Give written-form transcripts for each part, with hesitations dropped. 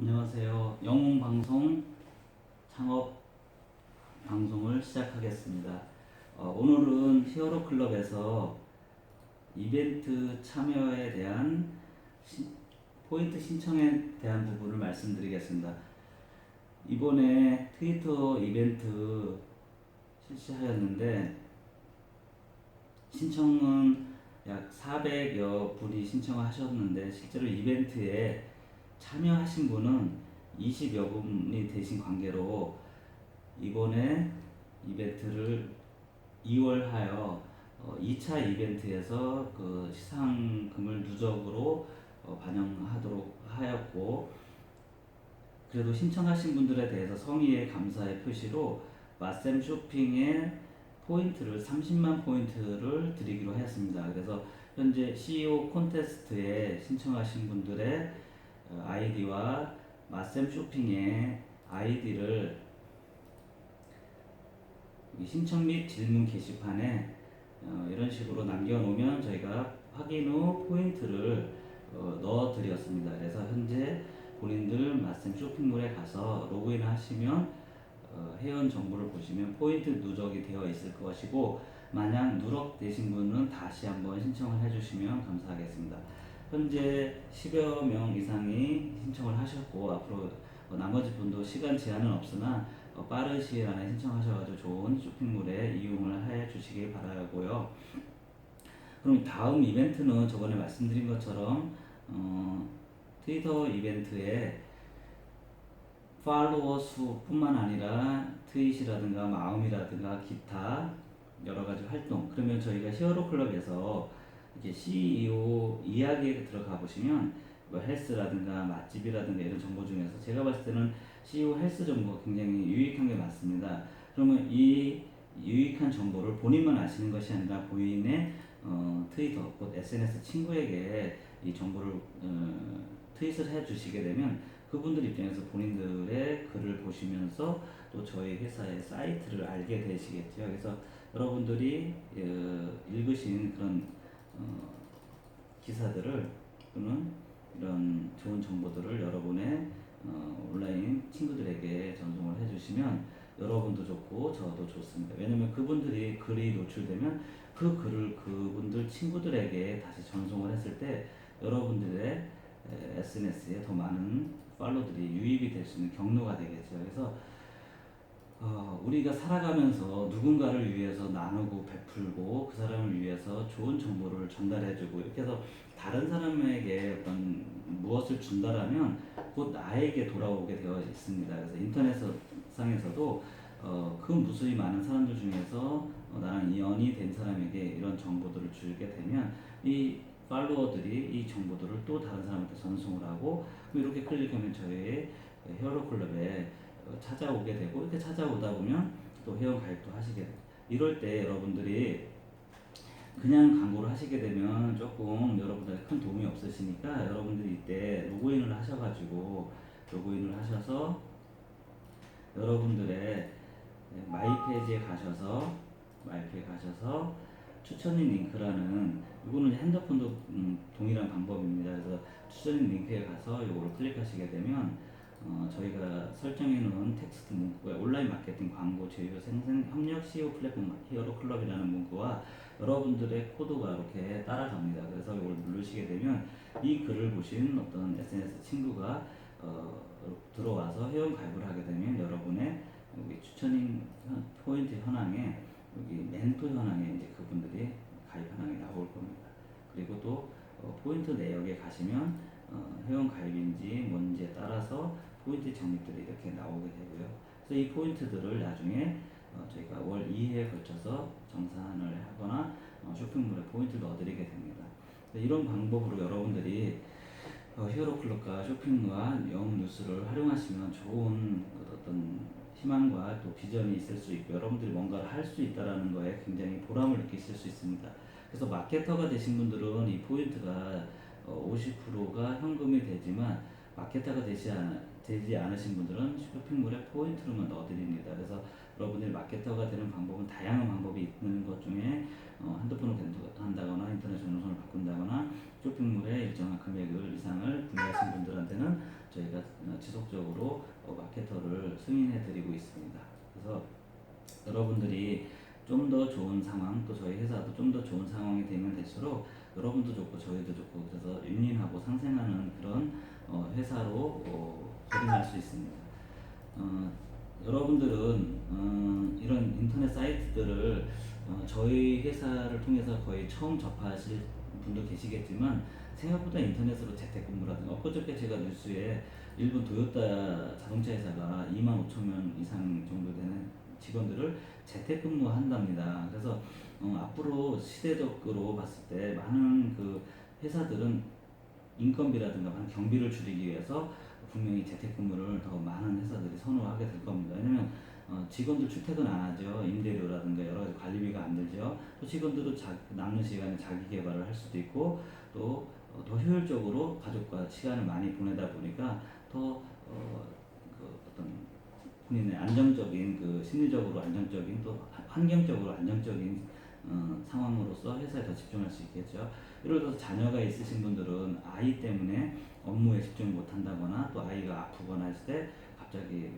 안녕하세요. 영웅 방송 창업 방송을 시작하겠습니다. 오늘은 히어로 클럽에서 이벤트 참여에 대한 포인트 신청에 대한 부분을 말씀드리겠습니다. 이번에 트위터 이벤트 실시하였는데 신청은 약 400여 분이 신청하셨는데 실제로 이벤트에 참여하신 분은 20여 분이 되신 관계로 이번에 이벤트를 2월하여 2차 이벤트에서 그 시상금을 누적으로 반영하도록 하였고, 그래도 신청하신 분들에 대해서 성의의 감사의 표시로 마셈 쇼핑의 포인트를 30만 포인트를 드리기로 하였습니다. 그래서 현재 CEO 콘테스트에 신청하신 분들의 아이디와 마셈 쇼핑의 아이디를 신청 및 질문 게시판에 이런 식으로 남겨놓으면 저희가 확인 후 포인트를 넣어 드렸습니다. 그래서 현재 본인들 마셈 쇼핑몰에 가서 로그인 하시면 회원 정보를 보시면 포인트 누적이 되어 있을 것이고, 만약 누락되신 분은 다시 한번 신청을 해주시면 감사하겠습니다. 현재 10여 명 이상이 신청을 하셨고, 앞으로 나머지 분도 시간 제한은 없으나 빠른 시일 안에 신청하셔가지고 좋은 쇼핑몰에 이용을 해 주시기 바라고요. 그럼 다음 이벤트는 저번에 말씀드린 것처럼 트위터 이벤트에 팔로워 수뿐만 아니라 트윗이라든가 마음이라든가 기타 여러 가지 활동, 그러면 저희가 히어로 클럽에서 이렇게 CEO 이야기에 들어가 보시면 뭐 헬스라든가 맛집이라든가 이런 정보 중에서 제가 봤을 때는 CEO 헬스 정보가 굉장히 유익한 게 많습니다. 그러면 이 유익한 정보를 본인만 아시는 것이 아니라 본인의 트위터, 곧 SNS 친구에게 이 정보를 트윗을 해 주시게 되면 그분들 입장에서 본인들의 글을 보시면서 또 저희 회사의 사이트를 알게 되시겠죠. 그래서 여러분들이 읽으신 그런 기사들을 또는 이런 좋은 정보들을 여러분의 온라인 친구들에게 전송을 해주시면 여러분도 좋고 저도 좋습니다. 왜냐면 그분들이 글이 노출되면 그 글을 그분들 친구들에게 다시 전송을 했을 때 여러분들의 SNS에 더 많은 팔로들이 유입이 될 수 있는 경로가 되겠죠. 그래서 우리가 살아가면서 누군가를 위해서 나누고 베풀고 그 사람을 위해서 좋은 정보를 전달해주고 이렇게 해서 다른 사람에게 어떤 무엇을 준다라면 곧 나에게 돌아오게 되어 있습니다. 그래서 인터넷 상에서도 그 무수히 많은 사람들 중에서 나랑 연이 된 사람에게 이런 정보들을 주게 되면 이 팔로워들이 이 정보들을 또 다른 사람한테 전송을 하고, 이렇게 클릭하면 저희 히어로 클럽에 찾아오게 되고, 이렇게 찾아오다 보면 또 회원 가입도 하시게 되고, 이럴 때 여러분들이 그냥 광고를 하시게 되면 조금 여러분들에게 큰 도움이 없으시니까 여러분들이 이때 로그인을 하셔가지고 로그인을 하셔서 여러분들의 마이 페이지에 가셔서 추천인 링크라는, 이거는 핸드폰도 동일한 방법입니다. 그래서 추천인 링크에 가서 이거를 클릭하시게 되면 저희가 설정해 놓은 텍스트 문구에 온라인 마케팅 광고 제휴 생산 협력 CEO 플랫폼 히어로 클럽이라는 문구와 여러분들의 코드가 이렇게 따라갑니다. 그래서 이걸 누르시게 되면 이 글을 보신 어떤 SNS 친구가 들어와서 회원 가입을 하게 되면 여러분의 여기 추천인 포인트 현황에 여기 멘토 현황에 이제 그분들이 가입 현황이 나올 겁니다. 그리고 또 포인트 내역에 가시면 회원 가입인지 뭔지에 따라서 포인트 적립들이 이렇게 나오게 되고요. 그래서 이 포인트들을 나중에 저희가 월 2회에 걸쳐서 정산을 하거나 쇼핑몰에 포인트를 넣어드리게 됩니다. 이런 방법으로 여러분들이 히어로 클럽과 쇼핑과 영웅 뉴스를 활용하시면 좋은 어떤 희망과 또 비전이 있을 수 있고 여러분들이 뭔가를 할 수 있다라는 거에 굉장히 보람을 느끼실 수 있습니다. 그래서 마케터가 되신 분들은 이 포인트가 50%가 현금이 되지만 마케터가 되지 않으신 분들은 쇼핑몰에 포인트로만 넣어드립니다. 그래서 여러분들이 마케터가 되는 방법은 다양한 방법이 있는 것 중에 핸드폰을 한다거나 인터넷 전용선을 바꾼다거나 쇼핑몰에 일정한 금액을 이상을 구매하신 분들한테는 저희가 지속적으로 마케터를 승인해 드리고 있습니다. 그래서 여러분들이 좀 더 좋은 상황, 또 저희 회사도 좀 더 좋은 상황이 되면 될수록 여러분도 좋고 저희도 좋고, 그래서 윈윈하고 상생하는 그런 회사로 거듭날 수 있습니다. 어, 여러분들은 이런 인터넷 사이트들을 저희 회사를 통해서 거의 처음 접하실 분도 계시겠지만, 생각보다 인터넷으로 재택근무라든가, 엊그저께 제가 뉴스에 일본 도요타 자동차 회사가 2만 5천 명 이상 정도 되는 직원들을 재택근무한답니다. 그래서 앞으로 시대적으로 봤을 때 많은 그 회사들은 인건비라든가 많은 경비를 줄이기 위해서 분명히 재택근무를 더 많은 회사들이 선호하게 될 겁니다. 왜냐면 직원들 출퇴근 안 하죠. 임대료라든가 여러 가지 관리비가 안 들죠. 또 직원들도 남는 시간에 자기 개발을 할 수도 있고, 또 더 효율적으로 가족과 시간을 많이 보내다 보니까 더 어떤 본인의 안정적인, 그 심리적으로 안정적인, 또 환경적으로 안정적인 상황으로서 회사에 더 집중할 수 있겠죠. 예를 들어서 자녀가 있으신 분들은 아이 때문에 업무에 집중을 못 한다거나, 또 아이가 아프거나 했을 때 갑자기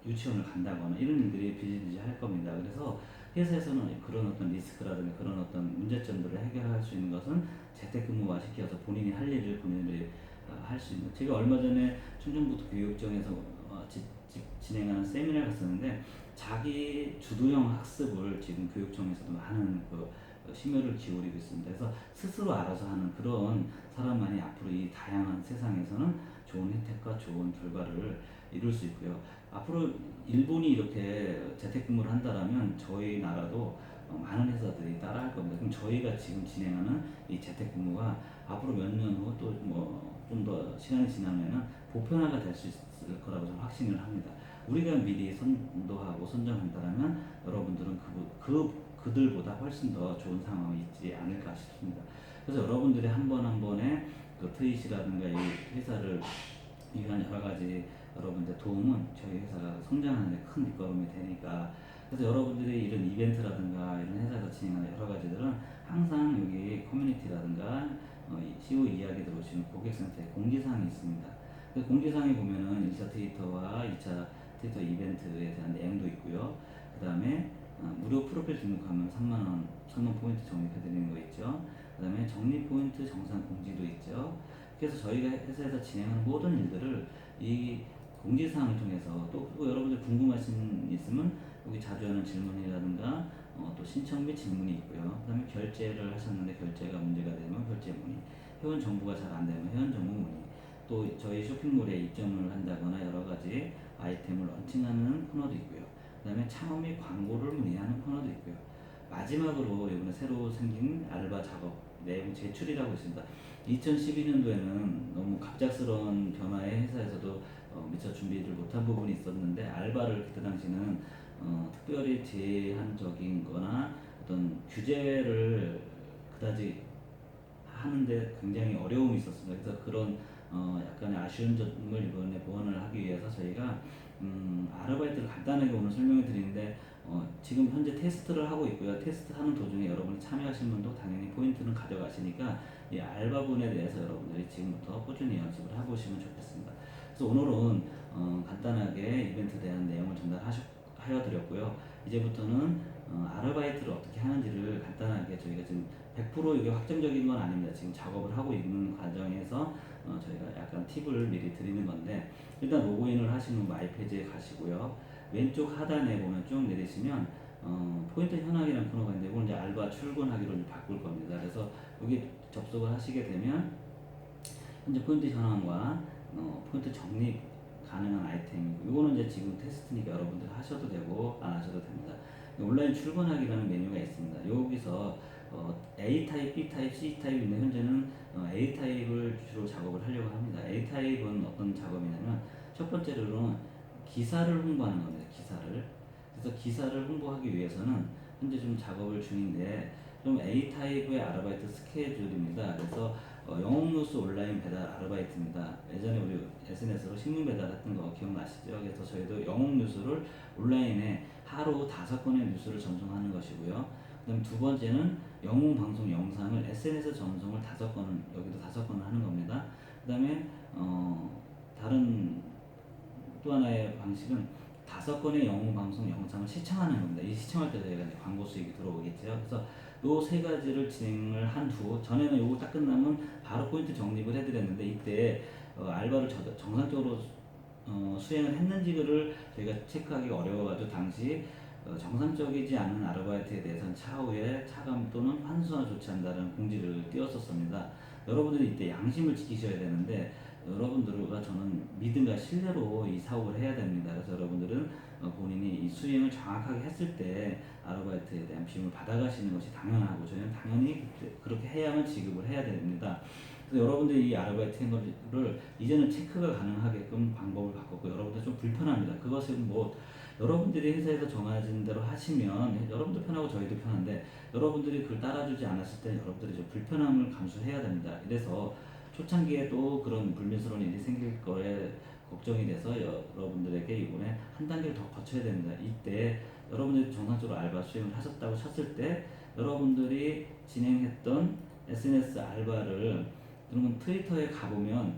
유치원을 간다거나 이런 일들이 비일비재할 겁니다. 그래서 회사에서는 그런 어떤 리스크라든가 그런 어떤 문제점들을 해결할 수 있는 것은 재택근무화 시켜서 본인이 할 일을 본인들이 할 수 있는. 제가 얼마 전에 충청북도 교육청에서 진행하는 세미나를 갔었는데, 자기 주도형 학습을 지금 교육청에서도 많은 심혈을 기울이고 있습니다. 그래서 스스로 알아서 하는 그런 사람만이 앞으로 이 다양한 세상에서는 좋은 혜택과 좋은 결과를 이룰 수 있고요. 앞으로 일본이 이렇게 재택근무를 한다라면 저희 나라도 많은 회사들이 따라할 겁니다. 그럼 저희가 지금 진행하는 이 재택근무가 앞으로 몇 년 후, 또 좀 더 시간이 지나면은 보편화가 될 수 있을 거라고 저는 확신을 합니다. 우리가 미리 선도하고 선정한다라면 여러분들은 그들보다 훨씬 더 좋은 상황이 있지 않을까 싶습니다. 그래서 여러분들이 한 번 한 번의 그 트윗이라든가 이 회사를 위한 여러 가지 여러분들 도움은 저희 회사가 성장하는 데 큰 밑거름이 되니까, 그래서 여러분들이 이런 이벤트라든가 이런 회사에서 진행하는 여러 가지들은 항상 여기 커뮤니티라든가 CEO 이야기 들어오시는 고객센터에 공지사항이 있습니다. 그 공지사항에 보면은 1차 트위터와 2차 트위터 이벤트에 대한 내용도 있고요. 그 다음에 무료 프로필 등록하면 3만원 천원 포인트 적립해드리는 거 있죠. 그 다음에 적립 포인트 정산 공지도 있죠. 그래서 저희가 회사에서 진행하는 모든 일들을 이 공지사항을 통해서, 또 그리고 여러분들 궁금하신 있으면 여기 자주 하는 질문이라든가 또 신청 및 질문이 있고요. 그 다음에 결제를 하셨는데 결제가 문제가 되면 결제 문의, 회원 정보가 잘 안 되면 회원 정보 문의, 또 저희 쇼핑몰에 입점을 한다거나 여러 가지 아이템을 런칭하는 코너도 있고요. 그 다음에 창업 및 광고를 문의하는 코너도 있고요. 마지막으로 이번에 새로 생긴 알바 작업 내용 제출이라고 있습니다. 2012년도에는 너무 갑작스러운 변화에 회사에서도 미처 준비를 못한 부분이 있었는데, 알바를 그때 당시는 특별히 제한적인 거나 어떤 규제를 그다지 하는데 굉장히 어려움이 있었습니다. 그래서 그런 약간의 아쉬운 점을 이번에 보완을 하기 위해서 저희가 아르바이트를 간단하게 오늘 설명해 드리는데, 지금 현재 테스트를 하고 있고요. 테스트하는 도중에 여러분이 참여하신 분도 당연히 포인트는 가져가시니까 이 알바분에 대해서 여러분들이 지금부터 꾸준히 연습을 해보시면 좋겠습니다. 그래서 오늘은 간단하게 이벤트에 대한 내용을 전달하여 드렸고요. 이제부터는 아르바이트를 어떻게 하는지를 간단하게, 저희가 지금 100% 이게 확정적인 건 아닙니다. 지금 작업을 하고 있는 과정에서 저희가 약간 팁을 미리 드리는 건데, 일단 로그인을 하시면 마이 페이지에 가시고요. 왼쪽 하단에 보면 쭉 내리시면 포인트 현황이라는 코너가 있는데, 이건 이제 알바 출근하기로 이제 바꿀 겁니다. 그래서 여기 접속을 하시게 되면 현재 포인트 현황과 포인트 적립 가능한 아이템이고, 이거는 이제 지금 테스트니까 여러분들 하셔도 되고 안 하셔도 됩니다. 온라인 출근하기라는 메뉴가 있습니다. 여기서 A 타입, B 타입, C 타입인데 현재는 A 타입을 주로 작업을 하려고 합니다. A 타입은 어떤 작업이냐면, 첫 번째로는 기사를 홍보하는 겁니다. 기사를. 그래서 기사를 홍보하기 위해서는 현재 좀 작업을 중인데, 좀 A 타입의 아르바이트 스케줄입니다. 그래서 영업 뉴스 온라인 배달 아르바이트입니다. 예전에 우리 SNS로 신문 배달했던 거 기억나시죠? 그래서 저희도 영업 뉴스를 온라인에 하루 5건의 뉴스를 전송하는 것이고요. 그다음 두 번째는 영웅 방송 영상을 SNS 전송을 5건은 여기도 5건을 하는 겁니다. 그다음에 다른 또 하나의 방식은 5건의 영웅 방송 영상을 시청하는 겁니다. 이 시청할 때 저희가 이제 광고 수익이 들어오겠죠. 그래서 요 세 가지를 진행을 한 후, 전에는 요거 딱 끝나면 바로 포인트 적립을 해드렸는데, 이때 알바를 정상적으로 수행을 했는지를 저희가 체크하기가 어려워가지고 당시 정상적이지 않은 아르바이트에 대해서는 차후에 차감 또는 환수나 조치한다는 공지를 띄웠었습니다. 여러분들이 이때 양심을 지키셔야 되는데, 여러분들과 저는 믿음과 신뢰로 이 사업을 해야 됩니다. 그래서 여러분들은 본인이 이 수행을 정확하게 했을 때 아르바이트에 대한 비용을 받아가시는 것이 당연하고, 저희는 당연히 그렇게 해야만 지급을 해야 됩니다. 그래서 여러분들이 이 아르바이트 행위를 이제는 체크가 가능하게끔 방법을 바꿨고, 여러분들 좀 불편합니다. 그것은 뭐 여러분들이 회사에서 정해진 대로 하시면 여러분도 편하고 저희도 편한데, 여러분들이 그걸 따라주지 않았을 때 여러분들이 좀 불편함을 감수해야 됩니다. 이래서 초창기에 또 그런 불미스러운 일이 생길 거에 걱정이 돼서 여러분들에게 이번에 한 단계를 더 거쳐야 됩니다. 이때 여러분들이 정상적으로 알바 수행을 하셨다고 쳤을 때, 여러분들이 진행했던 SNS 알바를, 그러면 트위터에 가보면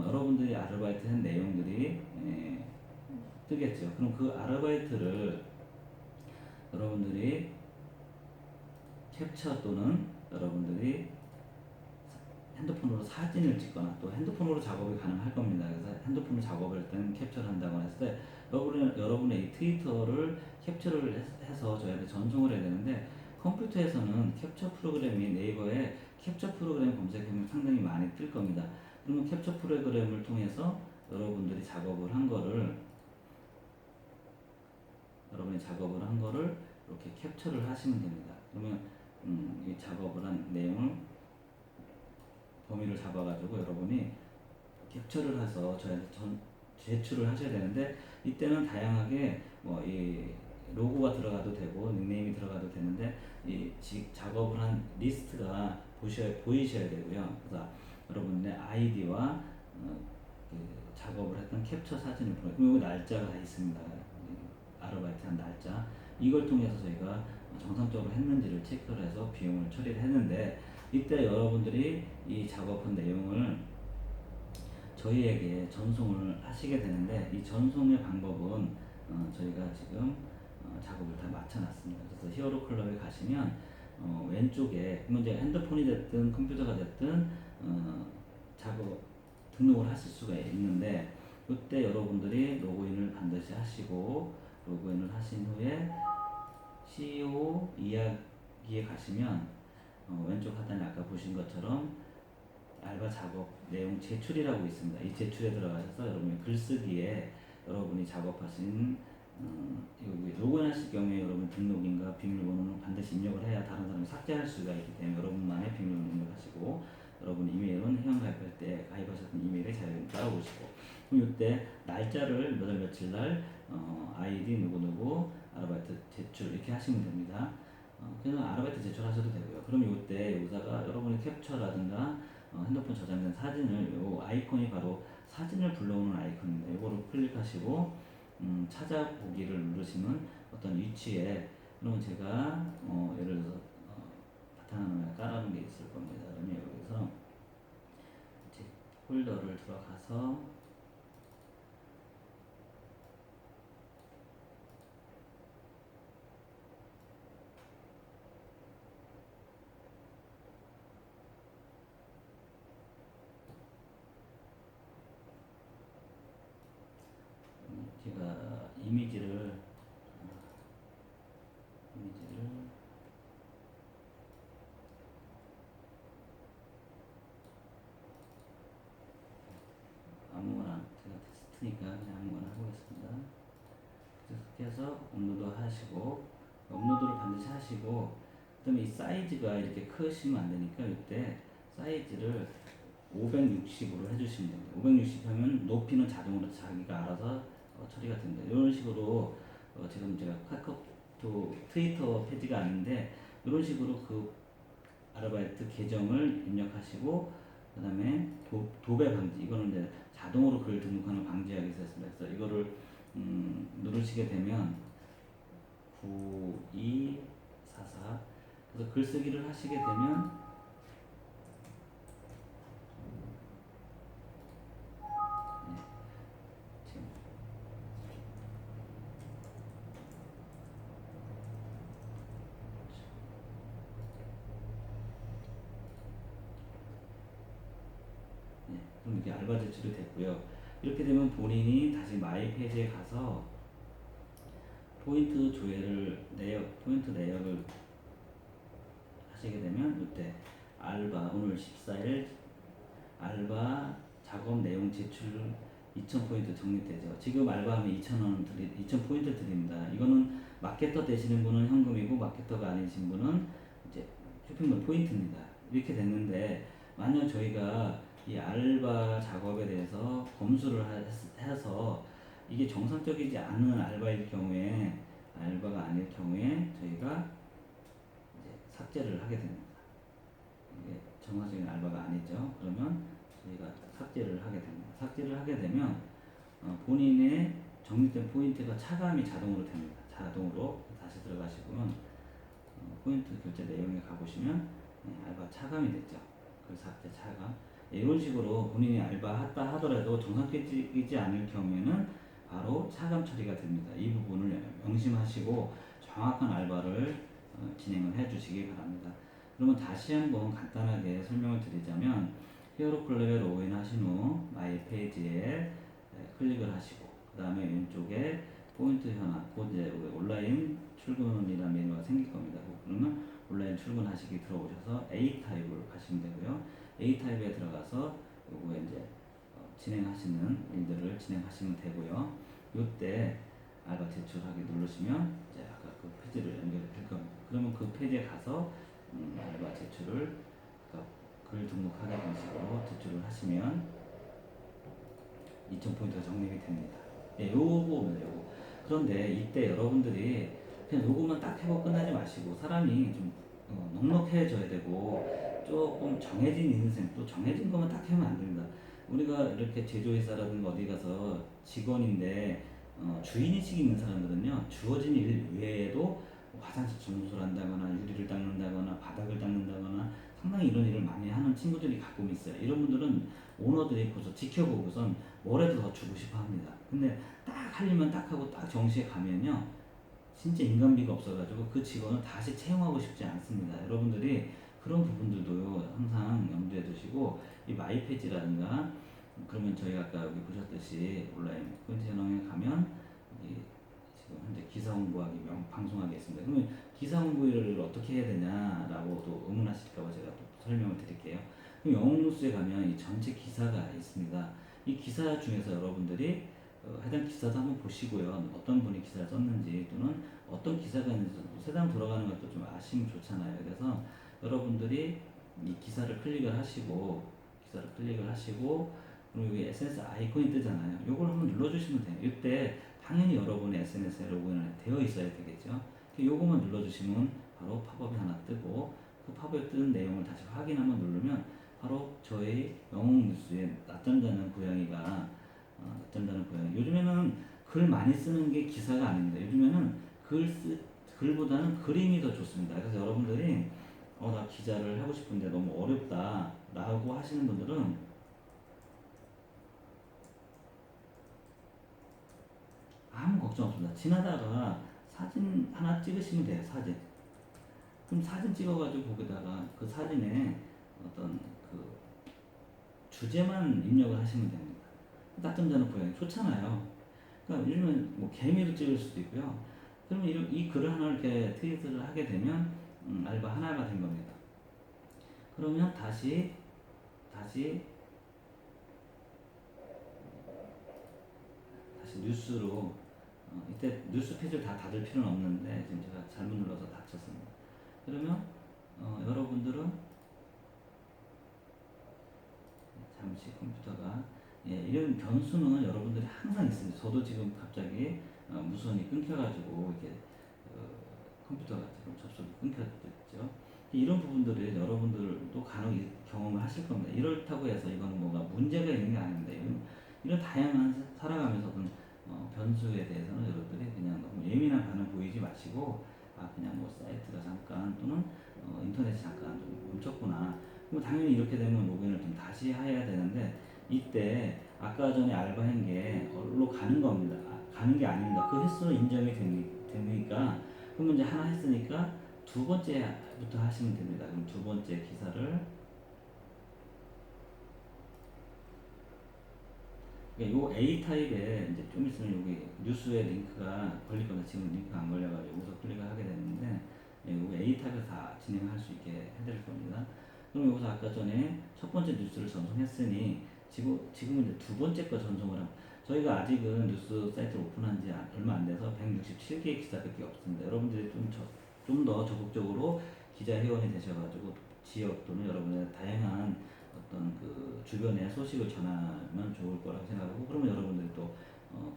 여러분들이 아르바이트 한 내용들이 뜨겠죠. 그럼 그 아르바이트를 여러분들이 캡처 또는 여러분들이 핸드폰으로 사진을 찍거나, 또 핸드폰으로 작업이 가능할 겁니다. 그래서 핸드폰으로 작업할 때는 캡처를 한다고 했을 때, 여러분의 이 트위터를 캡처를 해서 저희한테 전송을 해야 되는데, 컴퓨터에서는 캡처 프로그램이 네이버에 캡처 프로그램 검색하면 상당히 많이 뜰 겁니다. 그러면 캡처 프로그램을 통해서 여러분들이 작업을 한 거를 이렇게 캡처를 하시면 됩니다. 그러면 이 작업을 한 내용을 범위를 잡아가지고 여러분이 캡처를 해서 저희한테 제출을 하셔야 되는데, 이때는 다양하게 뭐 이 로고가 들어가도 되고 닉네임이 들어가도 되는데, 이 작업을 한 리스트가 보이셔야 되고요. 그래서 여러분의 아이디와 그 작업을 했던 캡처 사진을 보내. 그럼 여기 날짜가 다 있습니다. 아르바이트 한 날짜. 이걸 통해서 저희가 정상적으로 했는지를 체크를 해서 비용을 처리를 했는데, 이때 여러분들이 이 작업한 내용을 저희에게 전송을 하시게 되는데, 이 전송의 방법은 저희가 지금 작업을 다 마쳐놨습니다. 그래서 히어로 클럽에 가시면 왼쪽에, 이제 핸드폰이 됐든 컴퓨터가 됐든 작업 등록을 하실 수가 있는데, 이때 여러분들이 로그인을 반드시 하시고, 로그인을 하신 후에 CEO 이야기에 가시면 왼쪽 하단에 아까 보신 것처럼 알바 작업 내용 제출이라고 있습니다. 이 제출에 들어가셔서 여러분의 글쓰기에 여러분이 작업하신 여기 로그인하실 경우에 여러분 등록인과 비밀번호는 반드시 입력을 해야 다른 사람이 삭제할 수가 있기 때문에 여러분만의 비밀번호 입력하시고, 여러분 이메일은 회원가입할 때 가입하셨던 이메일에 잘 따라오시고, 그럼 이때 날짜를 몇 월 며칠 날 아이디 누구누구 아르바이트 제출 이렇게 하시면 됩니다. 그냥 아르바이트 제출하셔도 되고요. 그럼 이때 여기다가 여러분의 캡처라든가 핸드폰 저장된 사진을, 요 아이콘이 바로 사진을 불러오는 아이콘입니다. 이거를 클릭하시고 찾아보기를 누르시면 어떤 위치에, 그러면 제가 예를 들어서 바탕화면에 깔아놓은 게 있을 겁니다. 그러면 여기서 이제 폴더를 들어가서 제가 이미지를 아무거나, 제가 테스트니까 그냥 아무거나 해보겠습니다. 그렇게 해서 업로드 하시고, 업로드를 반드시 하시고, 그 다음에 이 사이즈가 이렇게 크시면 안 되니까 이때 사이즈를 560으로 해주시면 됩니다. 560 하면 높이는 자동으로 자기가 알아서 처리가 됩니다. 이런 식으로 지금 제가 카카오톡 트위터 페이지가 아닌데, 이런 식으로 그 아르바이트 계정을 입력하시고, 그 다음에 도배 방지, 이거는 이제 자동으로 글 등록하는 방지하기 위해서 했습니다. 그래서 이거를 누르시게 되면 9244 그래서 글쓰기를 하시게 되면 지금 그럼 이렇게 알바 제출이 됐고요. 이렇게 되면 본인이 다시 마이 페이지에 가서 포인트 내역을 하시게 되면 이때 알바 오늘 14일 알바 작업 내용 제출 2,000포인트 적립되죠. 지금 알바하면 2,000포인트 드립니다. 이거는 마케터 되시는 분은 현금이고 마케터가 아니신 분은 이제 쇼핑몰 포인트입니다. 이렇게 됐는데 만약 저희가 이 알바 작업에 대해서 검수를 해서 이게 정상적이지 않은 알바일 경우에 알바가 아닐 경우에 저희가 이제 삭제를 하게 됩니다. 이게 정상적인 알바가 아니죠. 그러면 저희가 삭제를 하게 됩니다. 삭제를 하게 되면 본인의 적립된 포인트가 차감이 자동으로 됩니다. 자동으로 다시 들어가시고요. 포인트 결제 내용에 가보시면 알바 차감이 됐죠. 그 삭제 차감. 이런 식으로 본인이 알바했다 하더라도 정상적이지 않을 경우에는 바로 차감 처리가 됩니다. 이 부분을 명심하시고 정확한 알바를 진행을 해 주시기 바랍니다. 그러면 다시 한번 간단하게 설명을 드리자면 히어로 클럽에 로그인 하신 후 마이 페이지에 클릭을 하시고 그 다음에 왼쪽에 포인트 현황 곧 이제 온라인 출근이라는 메뉴가 생길 겁니다. 그러면 온라인 출근하시기 들어오셔서 A 타입을 가시면 되고요. A 타입에 들어가서 요거에 이제 진행하시는 일들을 진행하시면 되고요. 요때 알바 제출하기 누르시면 이제 아까 그 페이지를 연결이 될 겁니다. 그러면 그 페이지에 가서 알바 제출을 그러니까 글 등록하게 방식으로 제출을 하시면 2,000포인트가 적립이 됩니다. 네, 요거입니다. 요거. 그런데 이때 여러분들이 그냥 요것만 딱 해고 끝나지 마시고 사람이 좀 넉넉해져야 되고 조금 정해진 인생 또 정해진 것만 딱 하면 안 됩니다. 우리가 이렇게 제조회사라든가 어디 가서 직원인데 주인의식이 있는 사람들은요 주어진 일 외에도 화장실 청소를 한다거나 유리를 닦는다거나 바닥을 닦는다거나 상당히 이런 일을 많이 하는 친구들이 가끔 있어요. 이런 분들은 오너들이 벌써 지켜보고선 뭐라도 더 주고 싶어 합니다. 근데 딱 할 일만 딱 하고 딱 정시에 가면요 진짜 인건비가 없어가지고 그 직원을 다시 채용하고 싶지 않습니다. 여러분들이 그런 부분들도 항상 염두에 두시고 이 마이페이지라든가 그러면 저희가 아까 여기 보셨듯이 온라인 포인트 현황에 가면 여기 지금 현재 기사 홍보하기 방송하기 있습니다. 그러면 기사 홍보를 어떻게 해야 되냐라고 또 의문하실까봐 제가 또 설명을 드릴게요. 그럼 영웅뉴스에 가면 이 전체 기사가 있습니다. 이 기사 중에서 여러분들이 해당 기사도 한번 보시고요. 어떤 분이 기사를 썼는지 또는 어떤 기사가 있는지 세상 돌아가는 것도 좀 아시면 좋잖아요. 그래서 여러분들이 이 기사를 클릭을 하시고 그리고 여기 SNS 아이콘이 뜨잖아요. 이걸 한번 눌러주시면 돼요. 이때 당연히 여러분의 SNS에 로그인이 되어 있어야 되겠죠. 요거만 눌러주시면 바로 팝업이 하나 뜨고 그 팝업에 뜬 내용을 다시 확인 한번 누르면 바로 저희 영웅뉴스의 낮잠 자는 고양이가 요즘에는 글 많이 쓰는 게 기사가 아닙니다. 요즘에는 글보다는 그림이 더 좋습니다. 그래서 여러분들이 나 기자를 하고 싶은데 너무 어렵다 라고 하시는 분들은 아무 걱정 없습니다. 지나다가 사진 하나 찍으시면 돼요. 사진. 그럼 사진 찍어가지고 거기다가 그 사진에 어떤 그 주제만 입력을 하시면 됩니다. 낮잠 자는 고양이 좋잖아요. 그러니까 요즘은 뭐 개미를 찍을 수도 있고요. 그러면 이 글을 하나 이렇게 트윗을 하게 되면 알바 하나가 된 겁니다. 그러면 다시 뉴스로 이때 뉴스 페이지를 다 닫을 필요는 없는데 지금 제가 잘못 눌러서 닫혔습니다. 그러면 여러분들은 잠시 컴퓨터가 이런 변수는 여러분들이 항상 있습니다. 저도 지금 갑자기 무선이 끊겨가지고 이렇게 컴퓨터가 지금 접속이 끊겼죠. 이런 부분들을 여러분들도 간혹 경험을 하실 겁니다. 이렇다고 해서 이건 뭐가 문제가 있는 게 아닙니다. 이런 다양한 살아가면서 어떤 변수에 대해서는 여러분들이 그냥 너무 예민한 반응 보이지 마시고 그냥 뭐 사이트가 잠깐 또는 인터넷이 잠깐 좀 멈췄구나. 그럼 당연히 이렇게 되면 로그인을 좀 다시 해야 되는데 이때 아까 전에 알바한 게로 가는 겁니다. 가는 게 아닙니다. 그 횟수는 인정이 되니까 그러면 이제 하나 했으니까 두 번째부터 하시면 됩니다. 그럼 두 번째 기사를 요 A 타입에 이제 좀 있으면 여기 뉴스에 링크가 걸릴 건데 지금 링크가 안 걸려가지고 여기서 클릭을 하게 됐는데 여기 A 타입에서 다 진행할 수 있게 해드릴 겁니다. 그럼 여기서 아까 전에 첫 번째 뉴스를 전송했으니 지금은 이제 두 번째 거 전송을 하고 저희가 아직은 뉴스 사이트를 오픈한 지 얼마 안 돼서 167개의 기사밖에 없습니다. 여러분들이 좀 더 적극적으로 기자 회원이 되셔가지고 지역 또는 여러분의 다양한 어떤 그 주변의 소식을 전하면 좋을 거라고 생각하고 그러면 여러분들이 또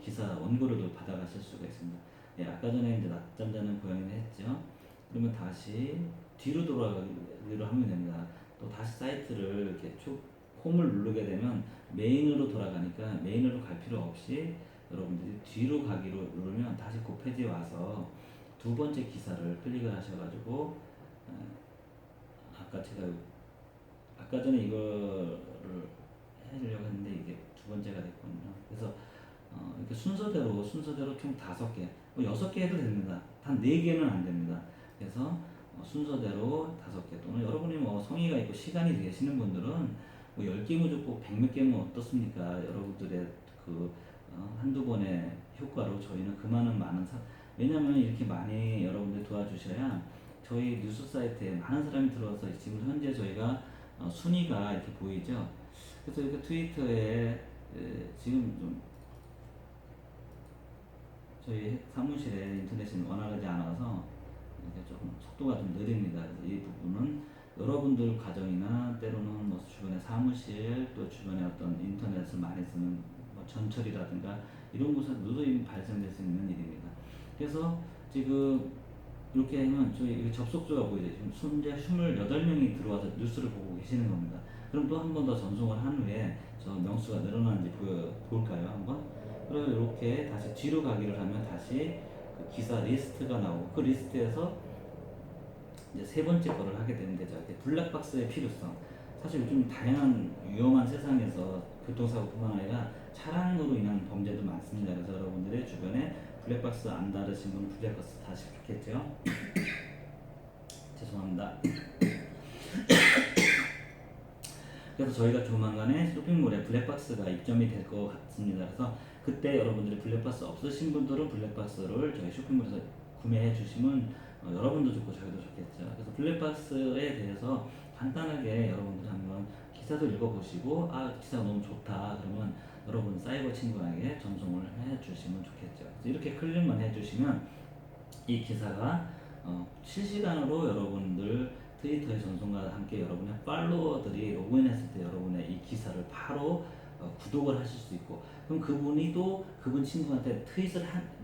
기사 원고료도 받아가실 수가 있습니다. 예, 아까 전에 이제 낮잠 자는 고양이를 했죠. 그러면 다시 뒤로 돌아가기로 하면 됩니다. 또 다시 사이트를 이렇게 쭉 홈을 누르게 되면 메인으로 돌아가니까 메인으로 갈 필요 없이 여러분들이 뒤로 가기로 누르면 다시 그 페이지에 와서 두 번째 기사를 클릭을 하셔가지고 아까 전에 이거를 해주려고 했는데 이게 두 번째가 됐거든요. 그래서 이렇게 순서대로 총 5개, 뭐 6개 해도 됩니다. 단 4개는 안 됩니다. 그래서 순서대로 5개 또는 여러분이 뭐 성의가 있고 시간이 되시는 분들은 뭐 10개면 좋고 100몇 개면 어떻습니까? 여러분들의 그 한두 번의 효과로 저희는 그 많은 왜냐면 이렇게 많이 여러분들 도와주셔야 저희 뉴스 사이트에 많은 사람이 들어와서 지금 현재 저희가 순위가 이렇게 보이죠. 그래서 이렇게 트위터에 지금 좀 저희 사무실에 인터넷이 원활하지 않아서 이렇게 조금 속도가 좀 느립니다. 그래서 이 부분은 여러분들 가정이나 때로는 뭐 주변의 사무실 또 주변에 어떤 인터넷을 많이 쓰는 뭐 전철이라든가 이런 곳에 누수임이 발생될 수 있는 일입니다. 그래서 지금 이렇게 하면 저희 접속자가 보이죠. 지금 현재 28명이 들어와서 뉴스를 보고 계시는 겁니다. 그럼 또 한 번 더 전송을 한 후에 저 명수가 늘어나는지 볼까요? 한번? 그리고 이렇게 다시 뒤로 가기를 하면 다시 그 기사 리스트가 나오고 그 리스트에서 이제 세 번째 거를 하게 되는 되죠. 블랙박스의 필요성. 사실 요즘 다양한 위험한 세상에서 교통사고뿐만 아니라 차량으로 인한 범죄도 많습니다. 그래서 여러분들의 주변에 블랙박스 안 다르신 분은 블랙박스 다시면 좋겠죠. 죄송합니다. 그래서 저희가 조만간에 쇼핑몰에 블랙박스가 입점이 될 것 같습니다. 그래서 그때 여러분들이 블랙박스 없으신 분들은 블랙박스를 저희 쇼핑몰에서 구매해 주시면 여러분도 좋고 저희도 좋겠죠. 그래서 블랙박스에 대해서 간단하게 여러분들 한번 기사도 읽어보시고 기사가 너무 좋다 그러면 여러분 사이버 친구에게 전송을 해 주시면 좋겠죠. 이렇게 클릭만 해 주시면 이 기사가 실시간으로 여러분들 트위터의 전송과 함께 여러분의 팔로워들이 로그인했을 때 여러분의 이 기사를 바로 구독을 하실 수 있고 그럼 그분이 또 그분 친구한테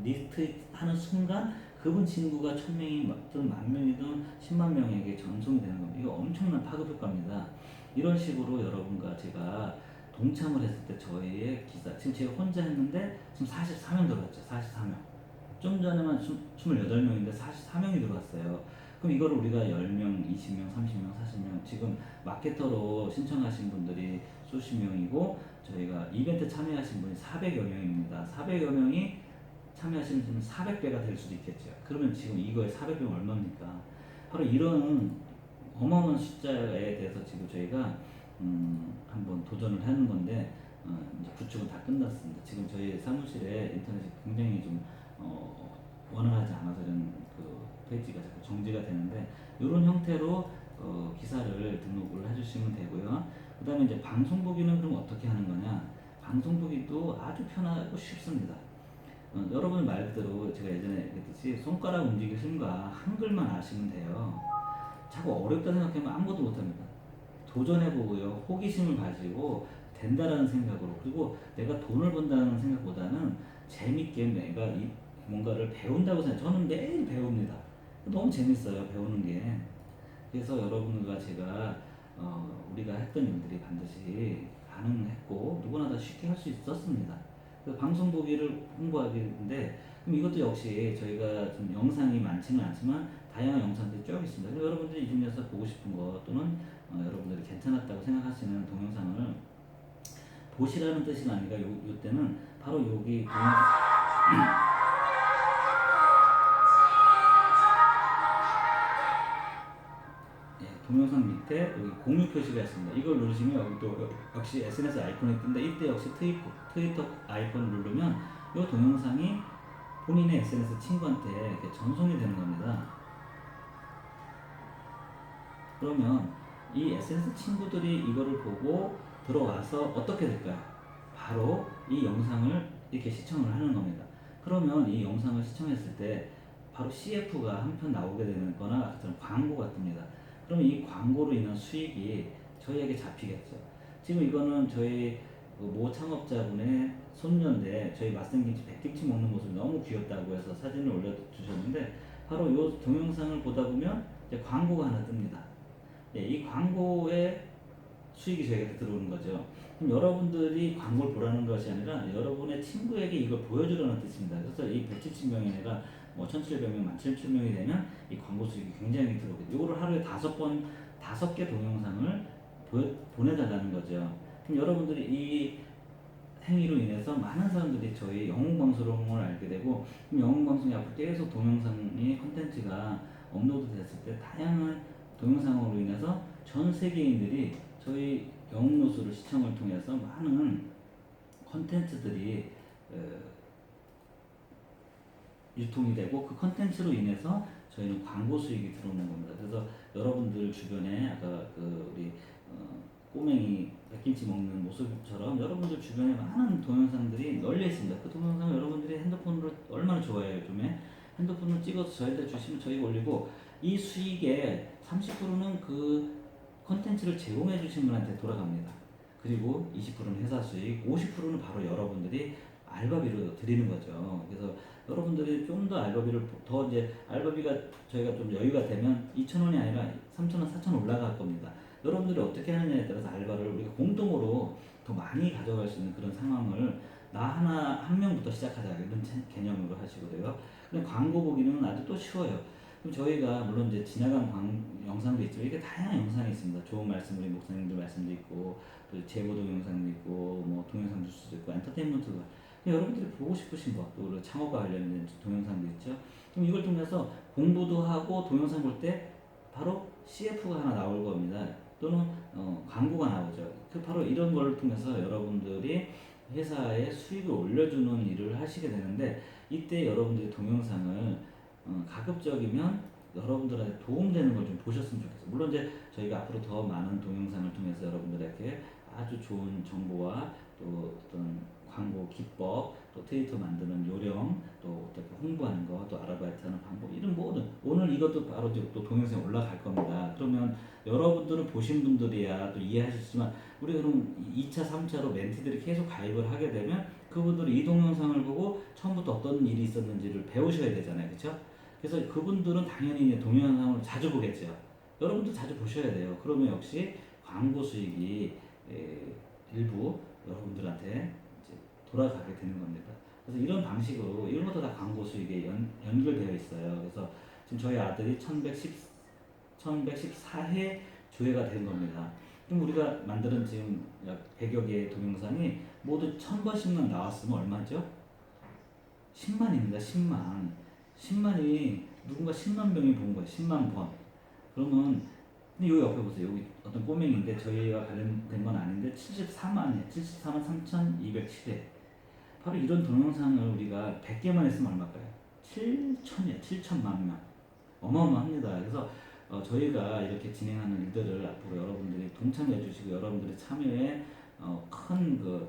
리트윗하는 순간 그분 친구가 1000명이든 10,000명이든 10만 명에게 전송이 되는 겁니다. 이거 엄청난 파급 효과입니다. 이런 식으로 여러분과 제가 동참을 했을 때 저희의 기사 지금 제가 혼자 했는데 지금 44명 들어왔죠. 44명. 좀 전에만 28명인데 44명이 들어왔어요. 그럼 이거를 우리가 10명, 20명, 30명, 40명 지금 마케터로 신청하신 분들이 수십 명이고 저희가 이벤트 참여하신 분이 400여 명입니다. 400여 명이 참여하시는 분은 400배가 될 수도 있겠죠. 그러면 지금 이거의 400배는 얼마입니까? 바로 이런 어마어마한 숫자에 대해서 지금 저희가 한번 도전을 하는 건데 이제 구축은 다 끝났습니다. 지금 저희 사무실에 인터넷이 굉장히 좀 원활하지 않아서 이런 그 페이지가 자꾸 정지가 되는데 이런 형태로 기사를 등록을 해주시면 되고요. 그 다음에 이제 방송 보기는 그럼 어떻게 하는 거냐? 방송 보기도 아주 편하고 쉽습니다. 여러분 말 그대로 제가 예전에 얘기했듯이 손가락 움직이기 힘과 한글만 아시면 돼요. 자꾸 어렵다 생각하면 아무것도 못합니다. 도전해보고요. 호기심을 가지고 된다라는 생각으로 그리고 내가 돈을 번다는 생각보다는 재밌게 내가 뭔가를 배운다고 생각. 저는 매일 배웁니다. 너무 재밌어요 배우는 게. 그래서 여러분과 제가 우리가 했던 일들이 반드시 가능했고 누구나 다 쉽게 할 수 있었습니다. 그래서 방송 보기를 홍보하기인데, 그럼 이것도 역시 저희가 좀 영상이 많지는 않지만 다양한 영상들이 쭉 있습니다. 그럼 여러분들이 이 중에서 보고 싶은 거 또는 여러분들이 괜찮았다고 생각하시는 동영상을 보시라는 뜻이 아니라 요때는 바로 여기 동영상 밑에 여기 공유 표시가 있습니다. 이걸 누르시면 여기 또 역시 SNS 아이콘이 뜬다. 이때 역시 트위터 아이콘을 누르면 이 동영상이 본인의 SNS 친구한테 이렇게 전송이 되는 겁니다. 그러면 이 SNS 친구들이 이거를 보고 들어와서 어떻게 될까요? 바로 이 영상을 이렇게 시청을 하는 겁니다. 그러면 이 영상을 시청했을 때 바로 CF가 한 편 나오게 되는 거나 같은 광고가 뜹니다. 그러면 이 광고로 인한 수익이 저희에게 잡히겠죠. 지금 이거는 저희 모 창업자분의 손녀인데 저희 맛생김치 백김치 먹는 모습이 너무 귀엽다고 해서 사진을 올려주셨는데, 바로 이 동영상을 보다 보면 이제 광고가 하나 뜹니다. 이 광고에 수익이 저희한테 들어오는 거죠. 그럼 여러분들이 광고를 보라는 것이 아니라 여러분의 친구에게 이걸 보여주라는 뜻입니다. 그래서 이 170명이 아니라 뭐 1,700명, 17,000명이 되면 이 광고 수익이 굉장히 들어오겠죠. 이거를 하루에 5개 동영상을 보내달라는 거죠. 그럼 여러분들이 이 행위로 인해서 많은 사람들이 저희 영웅방송을 알게 되고, 그럼 영웅방송이 앞으로 계속 동영상의 콘텐츠가 업로드 됐을 때 다양한 동영상으로 인해서 전 세계인들이 저희 영웅노수를 시청을 통해서 많은 콘텐츠들이 유통이 되고, 그 콘텐츠로 인해서 저희는 광고 수익이 들어오는 겁니다. 그래서 여러분들 주변에 아까 우리 꼬맹이 백김치 먹는 모습처럼 여러분들 주변에 많은 동영상들이 널려 있습니다. 그 동영상 여러분들이 핸드폰으로 얼마나 좋아해요. 요즘에 핸드폰을 찍어서 저희한테 주시면 저희가 올리고, 이 수익의 30%는 그 콘텐츠를 제공해 주신 분한테 돌아갑니다. 그리고 20%는 회사 수익, 50%는 바로 여러분들이 알바비로 드리는 거죠. 그래서 여러분들이 좀 더 알바비를 더 이제 알바비가 저희가 좀 여유가 되면 2,000원이 아니라 3,000원, 4,000원 올라갈 겁니다. 여러분들이 어떻게 하느냐에 따라서 알바를 우리가 공동으로 더 많이 가져갈 수 있는 그런 상황을 한 명부터 시작하자, 이런 개념으로 하시고요. 근데 광고 보기는 아주 또 쉬워요. 그럼 저희가 물론 이제 지나간 영상도 있지만 이게 다양한 영상이 있습니다. 좋은 말씀, 우리 목사님들 말씀도 있고, 또 제보 동영상도 있고, 뭐 동영상 뉴스도 있고, 엔터테인먼트도. 여러분들이 보고 싶으신 것, 또 창업과 관련된 동영상도 있죠. 그럼 이걸 통해서 공부도 하고 동영상 볼 때 바로 CF가 하나 나올 겁니다. 또는 광고가 나오죠. 바로 이런 걸 통해서 여러분들이 회사에 수익을 올려주는 일을 하시게 되는데, 이때 여러분들이 동영상을 가급적이면 여러분들한테 도움되는 걸 좀 보셨으면 좋겠어요. 물론 이제 저희가 앞으로 더 많은 동영상을 통해서 여러분들에게 아주 좋은 정보와 또 어떤 광고 기법, 또 트위터 만드는 요령, 또 어떻게 홍보하는 거, 또 아르바이트하는 방법, 이런 모든, 오늘 이것도 바로 또 동영상에 올라갈 겁니다. 그러면 여러분들은 보신 분들이야 또 이해하시지만, 우리 그럼 2차, 3차로 멘티들이 계속 가입을 하게 되면 그분들이 이 동영상을 보고 처음부터 어떤 일이 있었는지를 배우셔야 되잖아요. 그렇죠? 그래서 그분들은 당연히 동영상을 자주 보겠죠. 여러분도 자주 보셔야 돼요. 그러면 역시 광고 수익이 일부 여러분들한테 이제 돌아가게 되는 겁니다. 그래서 이런 방식으로 이런 것도 다 광고 수익에 연결되어 있어요. 그래서 지금 저희 아들이 1114회 조회가 된 겁니다. 그럼 우리가 만드는 지금 약 100여 개의 동영상이 모두 1000번씩만 나왔으면 얼마죠? 10만입니다. 10만. 10만이 누군가 10만 명이 본 거예요. 10만 번. 그러면 근데 여기 옆에 보세요. 여기 어떤 꼬맹인데 저희와 관련된 건 아닌데 74만이에요. 74만 3,207회. 바로 이런 동영상을 우리가 100개만 했으면 얼마일까요? 7천이에요. 7천만 명. 어마어마합니다. 그래서 저희가 이렇게 진행하는 일들을 앞으로 여러분들이 동참해 주시고 여러분들의 참여에 큰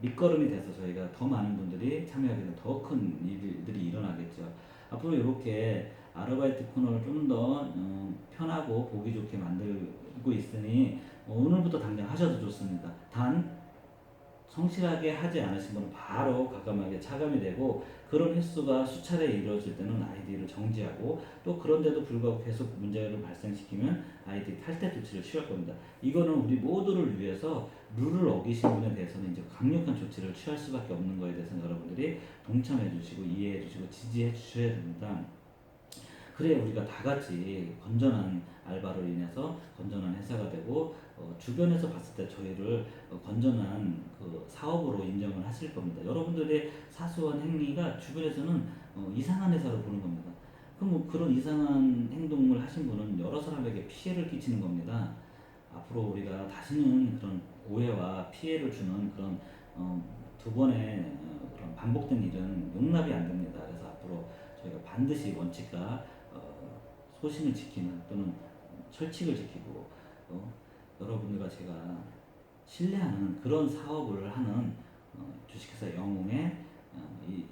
밑거름이 돼서 저희가 더 많은 분들이 참여하게 되면 더 큰 일들이 일어나겠죠. 앞으로 이렇게 아르바이트 코너를 좀 더 편하고 보기 좋게 만들고 있으니 오늘부터 당장 하셔도 좋습니다. 단 성실하게 하지 않으신 분은 바로 과감하게 차감이 되고, 그런 횟수가 수차례 이루어질 때는 아이디를 정지하고, 또 그런데도 불구하고 계속 문제를 발생시키면 아이디 탈퇴 조치를 취할 겁니다. 이거는 우리 모두를 위해서 룰을 어기신 분에 대해서는 이제 강력한 조치를 취할 수밖에 없는 거에 대해서 여러분들이 동참해 주시고 이해해 주시고 지지해 주셔야 됩니다. 그래야 우리가 다 같이 건전한 알바로 인해서 건전한 회사가 되고, 주변에서 봤을 때 저희를 건전한 그 사업으로 인정을 하실 겁니다. 여러분들의 사소한 행위가 주변에서는 이상한 회사로 보는 겁니다. 그럼 뭐 그런 이상한 행동을 하신 분은 여러 사람에게 피해를 끼치는 겁니다. 앞으로 우리가 다시는 그런 오해와 피해를 주는 그런 두 번의 그런 반복된 일은 용납이 안 됩니다. 그래서 앞으로 저희가 반드시 원칙과 소신을 지키는, 또는 철칙을 지키고, 여러분들과 제가 신뢰하는 그런 사업을 하는 주식회사 영웅의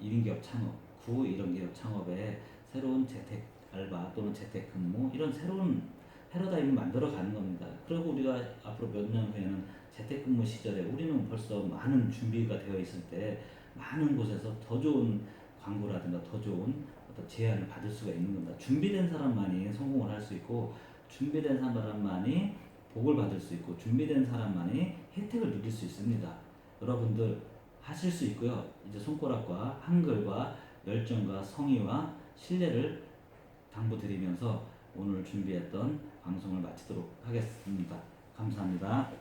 1인 기업 창업, 구 1인 기업 창업에 새로운 재택 알바 또는 재택 근무, 이런 새로운 패러다임을 만들어 가는 겁니다. 그리고 우리가 앞으로 몇 년 후에는 재택근무 시절에 우리는 벌써 많은 준비가 되어 있을 때 많은 곳에서 더 좋은 광고라든가 더 좋은 어떤 제안을 받을 수가 있는 겁니다. 준비된 사람만이 성공을 할 수 있고, 준비된 사람만이 복을 받을 수 있고, 준비된 사람만이 혜택을 누릴 수 있습니다. 여러분들 하실 수 있고요. 이제 손가락과 한글과 열정과 성의와 신뢰를 당부드리면서 오늘 준비했던 방송을 마치도록 하겠습니다. 감사합니다.